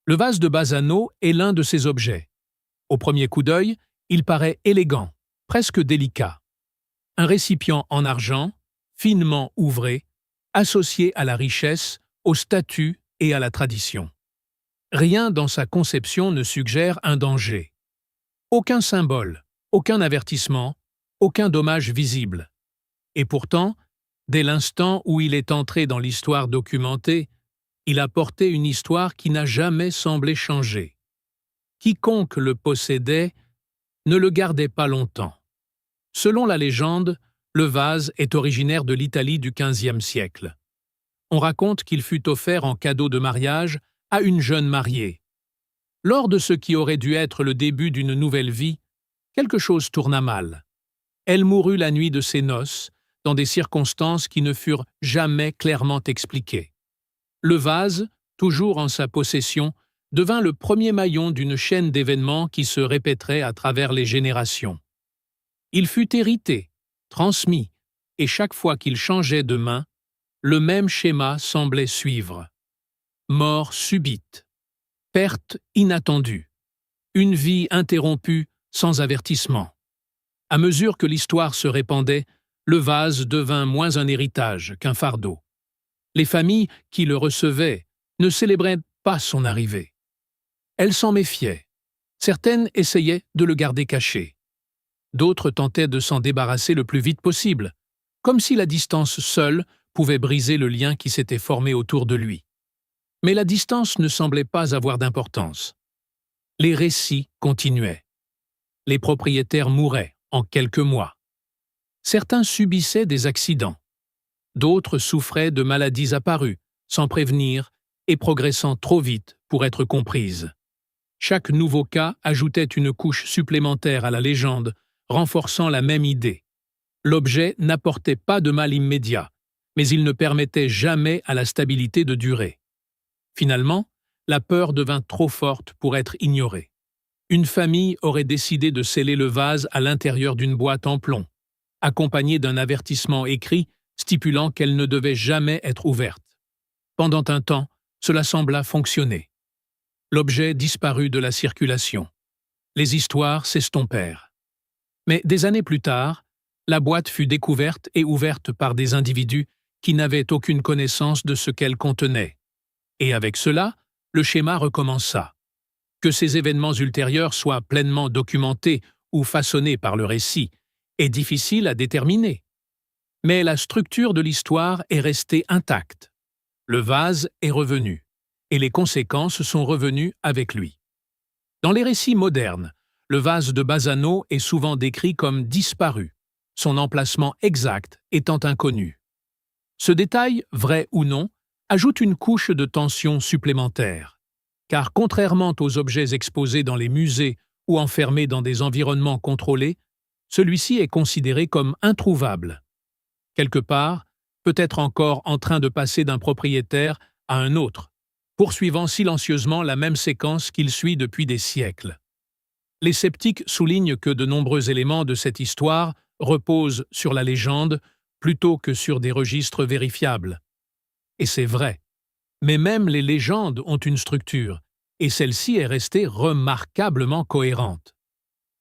Le vase de Bassano est l'un de ces objets. Au premier coup d'œil, il paraît élégant, presque délicat. Un récipient en argent, finement ouvré, associé à la richesse, au statut et à la tradition. Rien dans sa conception ne suggère un danger. Aucun symbole, aucun avertissement, aucun dommage visible. Et pourtant, dès l'instant où il est entré dans l'histoire documentée, il a porté une histoire qui n'a jamais semblé changer. Quiconque le possédait ne le gardait pas longtemps. Selon la légende, le vase est originaire de l'Italie du XVe siècle. On raconte qu'il fut offert en cadeau de mariage à une jeune mariée. Lors de ce qui aurait dû être le début d'une nouvelle vie, quelque chose tourna mal. Elle mourut la nuit de ses noces, dans des circonstances qui ne furent jamais clairement expliquées. Le vase, toujours en sa possession, devint le premier maillon d'une chaîne d'événements qui se répéterait à travers les générations. Il fut hérité, transmis, et chaque fois qu'il changeait de main, le même schéma semblait suivre. Mort subite, perte inattendue, une vie interrompue sans avertissement. À mesure que l'histoire se répandait, le vase devint moins un héritage qu'un fardeau. Les familles qui le recevaient ne célébraient pas son arrivée. Elles s'en méfiaient. Certaines essayaient de le garder caché. D'autres tentaient de s'en débarrasser le plus vite possible, comme si la distance seule pouvait briser le lien qui s'était formé autour de lui. Mais la distance ne semblait pas avoir d'importance. Les récits continuaient. Les propriétaires mouraient en quelques mois. Certains subissaient des accidents. D'autres souffraient de maladies apparues, sans prévenir et progressant trop vite pour être comprises. Chaque nouveau cas ajoutait une couche supplémentaire à la légende, renforçant la même idée. L'objet n'apportait pas de mal immédiat, mais il ne permettait jamais à la stabilité de durer. Finalement, la peur devint trop forte pour être ignorée. Une famille aurait décidé de sceller le vase à l'intérieur d'une boîte en plomb, accompagnée d'un avertissement écrit stipulant qu'elle ne devait jamais être ouverte. Pendant un temps, cela sembla fonctionner. L'objet disparut de la circulation. Les histoires s'estompèrent. Mais des années plus tard, la boîte fut découverte et ouverte par des individus qui n'avaient aucune connaissance de ce qu'elle contenait. Et avec cela, le schéma recommença. Que ces événements ultérieurs soient pleinement documentés ou façonnés par le récit est difficile à déterminer. Mais la structure de l'histoire est restée intacte. Le vase est revenu, et les conséquences sont revenues avec lui. Dans les récits modernes, le vase de Bassano est souvent décrit comme disparu, son emplacement exact étant inconnu. Ce détail, vrai ou non, ajoute une couche de tension supplémentaire, car contrairement aux objets exposés dans les musées ou enfermés dans des environnements contrôlés, celui-ci est considéré comme introuvable. Quelque part, peut-être encore en train de passer d'un propriétaire à un autre, poursuivant silencieusement la même séquence qu'il suit depuis des siècles. Les sceptiques soulignent que de nombreux éléments de cette histoire reposent sur la légende plutôt que sur des registres vérifiables. Et c'est vrai. Mais même les légendes ont une structure, et celle-ci est restée remarquablement cohérente.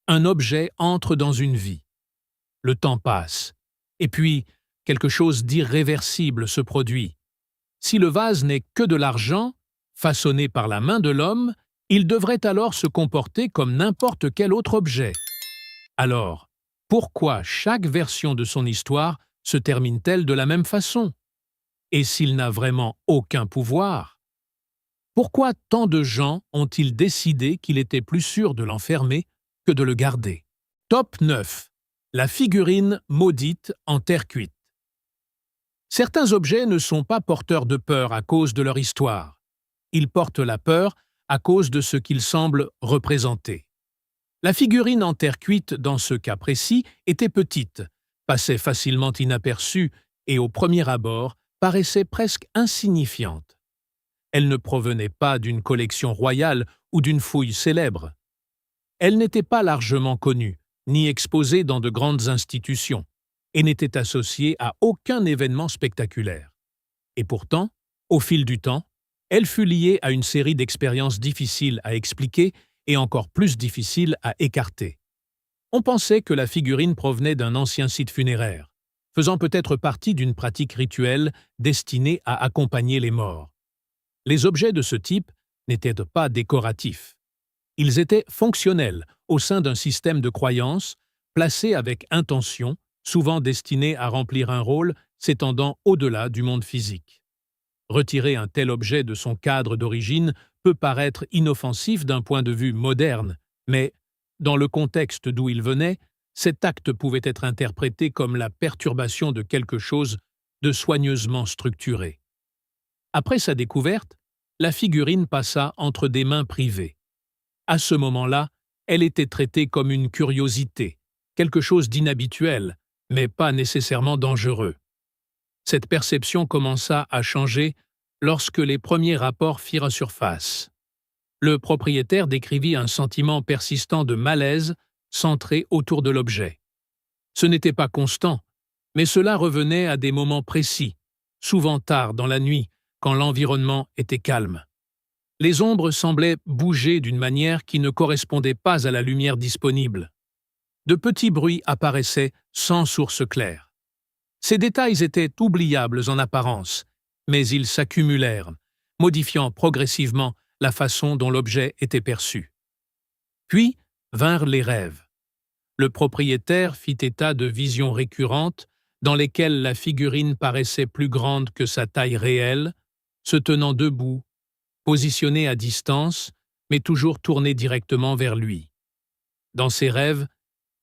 Un objet entre dans une vie. Le temps passe. Et puis, quelque chose d'irréversible se produit. Si le vase n'est que de l'argent, façonné par la main de l'homme, il devrait alors se comporter comme n'importe quel autre objet. Alors, pourquoi chaque version de son histoire se termine-t-elle de la même façon? Et s'il n'a vraiment aucun pouvoir? Pourquoi tant de gens ont-ils décidé qu'il était plus sûr de l'enfermer que de le garder? Top 9. La figurine maudite en terre cuite. Certains objets ne sont pas porteurs de peur à cause de leur histoire. Ils portent la peur à cause de ce qu'ils semblent représenter. La figurine en terre cuite, dans ce cas précis, était petite, passait facilement inaperçue et, au premier abord, paraissait presque insignifiante. Elle ne provenait pas d'une collection royale ou d'une fouille célèbre. Elle n'était pas largement connue, ni exposée dans de grandes institutions, et n'était associée à aucun événement spectaculaire. Et pourtant, au fil du temps, elle fut liée à une série d'expériences difficiles à expliquer et encore plus difficiles à écarter. On pensait que la figurine provenait d'un ancien site funéraire, faisant peut-être partie d'une pratique rituelle destinée à accompagner les morts. Les objets de ce type n'étaient pas décoratifs. Ils étaient fonctionnels au sein d'un système de croyances, placés avec intention, souvent destinés à remplir un rôle s'étendant au-delà du monde physique. Retirer un tel objet de son cadre d'origine peut paraître inoffensif d'un point de vue moderne, mais, dans le contexte d'où il venait, cet acte pouvait être interprété comme la perturbation de quelque chose de soigneusement structuré. Après sa découverte, la figurine passa entre des mains privées. À ce moment-là, elle était traitée comme une curiosité, quelque chose d'inhabituel, mais pas nécessairement dangereux. Cette perception commença à changer lorsque les premiers rapports firent surface. Le propriétaire décrivit un sentiment persistant de malaise centré autour de l'objet. Ce n'était pas constant, mais cela revenait à des moments précis, souvent tard dans la nuit, quand l'environnement était calme. Les ombres semblaient bouger d'une manière qui ne correspondait pas à la lumière disponible. De petits bruits apparaissaient sans source claire. Ces détails étaient oubliables en apparence, mais ils s'accumulèrent, modifiant progressivement la façon dont l'objet était perçu. Puis vinrent les rêves. Le propriétaire fit état de visions récurrentes dans lesquelles la figurine paraissait plus grande que sa taille réelle, se tenant debout, positionnée à distance, mais toujours tournée directement vers lui. Dans ses rêves,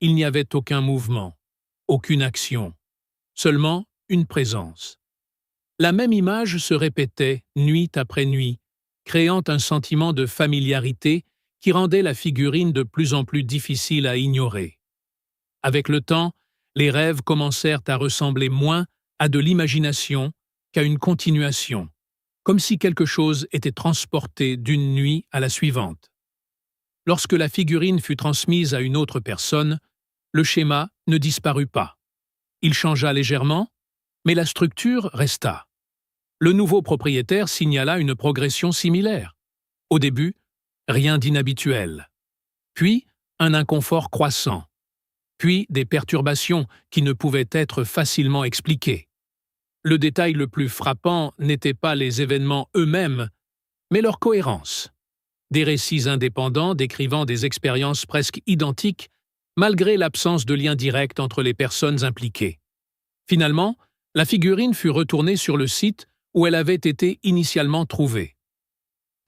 il n'y avait aucun mouvement, aucune action, seulement une présence. La même image se répétait nuit après nuit, créant un sentiment de familiarité qui rendait la figurine de plus en plus difficile à ignorer. Avec le temps, les rêves commencèrent à ressembler moins à de l'imagination qu'à une continuation, comme si quelque chose était transporté d'une nuit à la suivante. Lorsque la figurine fut transmise à une autre personne, le schéma ne disparut pas. Il changea légèrement, mais la structure resta. Le nouveau propriétaire signala une progression similaire. Au début, rien d'inhabituel. Puis, un inconfort croissant. Puis, des perturbations qui ne pouvaient être facilement expliquées. Le détail le plus frappant n'était pas les événements eux-mêmes, mais leur cohérence. Des récits indépendants décrivant des expériences presque identiques, malgré l'absence de lien direct entre les personnes impliquées. Finalement, la figurine fut retournée sur le site où elle avait été initialement trouvée.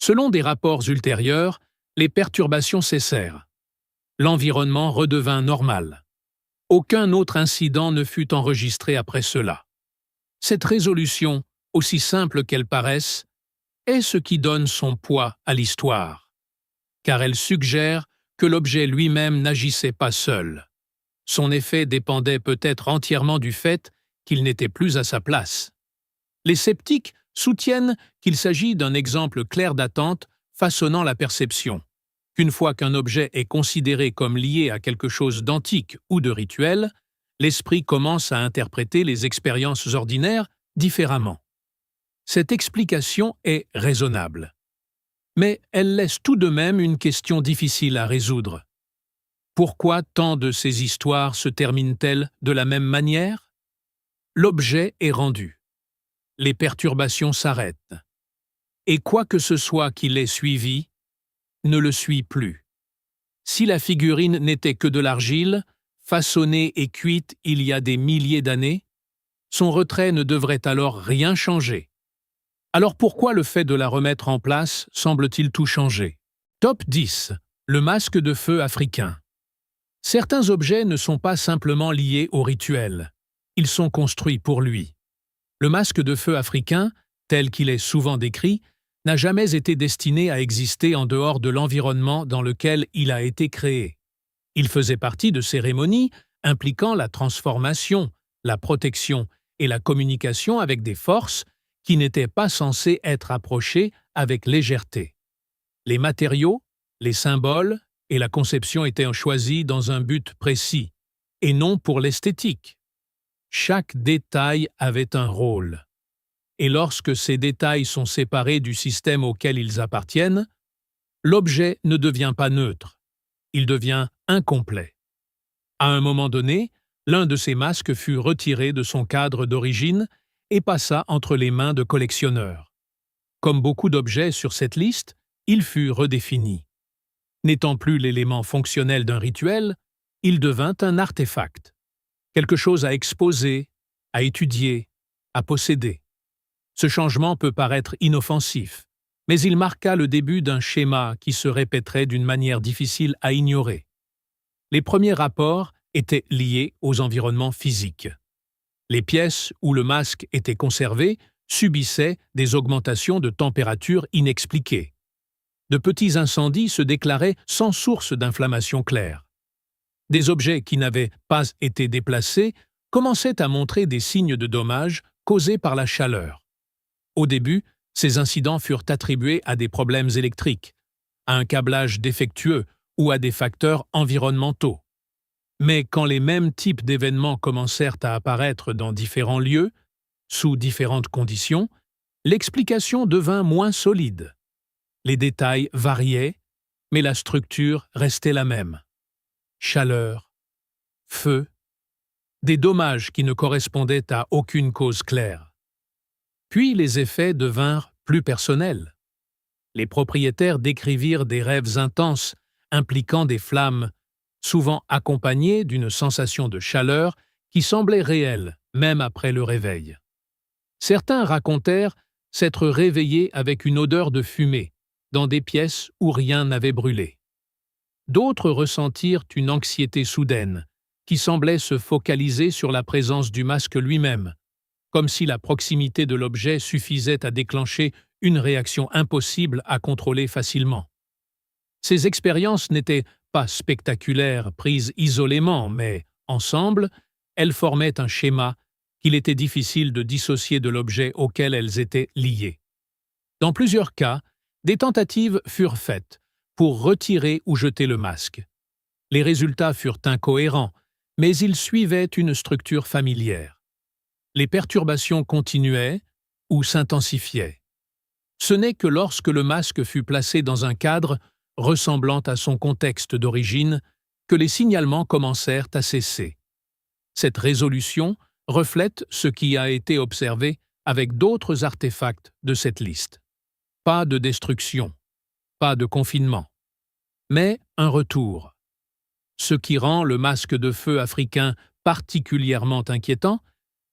Selon des rapports ultérieurs, les perturbations cessèrent. L'environnement redevint normal. Aucun autre incident ne fut enregistré après cela. Cette résolution, aussi simple qu'elle paraisse, est ce qui donne son poids à l'histoire, car elle suggère que l'objet lui-même n'agissait pas seul. Son effet dépendait peut-être entièrement du fait qu'il n'était plus à sa place. Les sceptiques soutiennent qu'il s'agit d'un exemple clair d'attente façonnant la perception, qu'une fois qu'un objet est considéré comme lié à quelque chose d'antique ou de rituel, l'esprit commence à interpréter les expériences ordinaires différemment. Cette explication est raisonnable. Mais elle laisse tout de même une question difficile à résoudre. Pourquoi tant de ces histoires se terminent-elles de la même manière? L'objet est rendu. Les perturbations s'arrêtent. Et quoi que ce soit qui l'ait suivi, ne le suit plus. Si la figurine n'était que de l'argile, façonnée et cuite il y a des milliers d'années, son retrait ne devrait alors rien changer. Alors pourquoi le fait de la remettre en place semble-t-il tout changer? Top 10. Le masque de feu africain. Certains objets ne sont pas simplement liés au rituel. Ils sont construits pour lui. Le masque de feu africain, tel qu'il est souvent décrit, n'a jamais été destiné à exister en dehors de l'environnement dans lequel il a été créé. Il faisait partie de cérémonies impliquant la transformation, la protection et la communication avec des forces qui n'étaient pas censées être approchées avec légèreté. Les matériaux, les symboles et la conception étaient choisis dans un but précis, et non pour l'esthétique. Chaque détail avait un rôle. Et lorsque ces détails sont séparés du système auquel ils appartiennent, l'objet ne devient pas neutre, il devient incomplet. À un moment donné, l'un de ces masques fut retiré de son cadre d'origine et passa entre les mains de collectionneurs. Comme beaucoup d'objets sur cette liste, il fut redéfini. N'étant plus l'élément fonctionnel d'un rituel, il devint un artefact, quelque chose à exposer, à étudier, à posséder. Ce changement peut paraître inoffensif, mais il marqua le début d'un schéma qui se répéterait d'une manière difficile à ignorer. Les premiers rapports étaient liés aux environnements physiques. Les pièces où le masque était conservé subissaient des augmentations de température inexpliquées. De petits incendies se déclaraient sans source d'inflammation claire. Des objets qui n'avaient pas été déplacés commençaient à montrer des signes de dommages causés par la chaleur. Au début, ces incidents furent attribués à des problèmes électriques, à un câblage défectueux ou à des facteurs environnementaux. Mais quand les mêmes types d'événements commencèrent à apparaître dans différents lieux, sous différentes conditions, l'explication devint moins solide. Les détails variaient, mais la structure restait la même. Chaleur, feu, des dommages qui ne correspondaient à aucune cause claire. Puis les effets devinrent plus personnels. Les propriétaires décrivirent des rêves intenses impliquant des flammes, souvent accompagnées d'une sensation de chaleur qui semblait réelle même après le réveil. Certains racontèrent s'être réveillés avec une odeur de fumée, dans des pièces où rien n'avait brûlé. D'autres ressentirent une anxiété soudaine, qui semblait se focaliser sur la présence du masque lui-même, comme si la proximité de l'objet suffisait à déclencher une réaction impossible à contrôler facilement. Ces expériences n'étaient pas spectaculaires, prises isolément, mais, ensemble, elles formaient un schéma qu'il était difficile de dissocier de l'objet auquel elles étaient liées. Dans plusieurs cas, des tentatives furent faites pour retirer ou jeter le masque. Les résultats furent incohérents, mais ils suivaient une structure familière. Les perturbations continuaient ou s'intensifiaient. Ce n'est que lorsque le masque fut placé dans un cadre ressemblant à son contexte d'origine que les signalements commencèrent à cesser. Cette résolution reflète ce qui a été observé avec d'autres artefacts de cette liste. Pas de destruction, pas de confinement, mais un retour. Ce qui rend le masque de feu africain particulièrement inquiétant,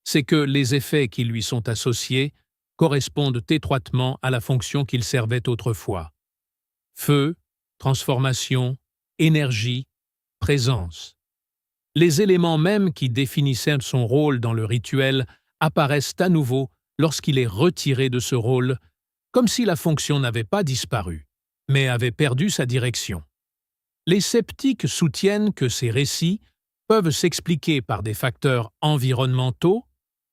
c'est que les effets qui lui sont associés correspondent étroitement à la fonction qu'il servait autrefois. Feu, transformation, énergie, présence. Les éléments mêmes qui définissaient son rôle dans le rituel apparaissent à nouveau lorsqu'il est retiré de ce rôle, comme si la fonction n'avait pas disparu, mais avait perdu sa direction. Les sceptiques soutiennent que ces récits peuvent s'expliquer par des facteurs environnementaux,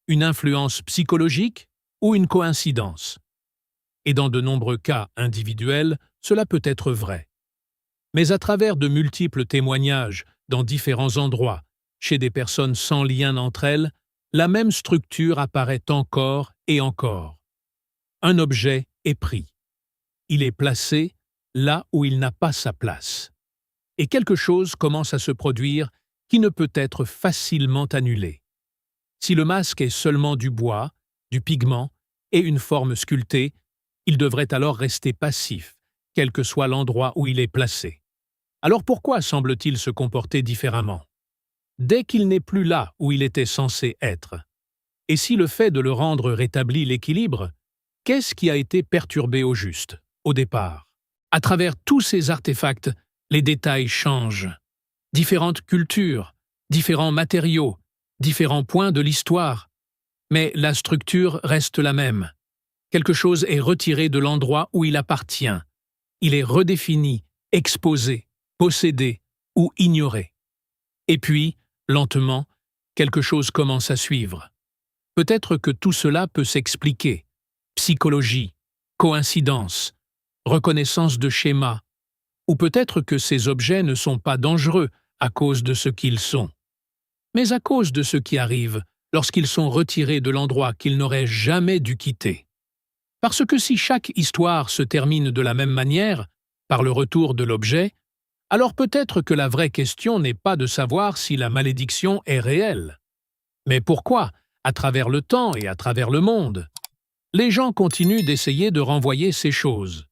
une influence psychologique ou une coïncidence. Et dans de nombreux cas individuels, cela peut être vrai. Mais à travers de multiples témoignages dans différents endroits, chez des personnes sans lien entre elles, la même structure apparaît encore et encore. Un objet est pris. Il est placé là où il n'a pas sa place. Et quelque chose commence à se produire qui ne peut être facilement annulé. Si le masque est seulement du bois, du pigment et une forme sculptée, il devrait alors rester passif, quel que soit l'endroit où il est placé. Alors pourquoi semble-t-il se comporter différemment? Dès qu'il n'est plus là où il était censé être. Et si le fait de le rendre rétablit l'équilibre, qu'est-ce qui a été perturbé au juste, au départ? À travers tous ces artefacts, les détails changent. Différentes cultures, différents matériaux, différents points de l'histoire. Mais la structure reste la même. Quelque chose est retiré de l'endroit où il appartient. Il est redéfini, exposé, possédé ou ignoré. Et puis, lentement, quelque chose commence à suivre. Peut-être que tout cela peut s'expliquer. Psychologie, coïncidence, reconnaissance de schémas, ou peut-être que ces objets ne sont pas dangereux à cause de ce qu'ils sont, mais à cause de ce qui arrive lorsqu'ils sont retirés de l'endroit qu'ils n'auraient jamais dû quitter. Parce que si chaque histoire se termine de la même manière, par le retour de l'objet, alors peut-être que la vraie question n'est pas de savoir si la malédiction est réelle. Mais pourquoi, à travers le temps et à travers le monde, les gens continuent d'essayer de renvoyer ces choses?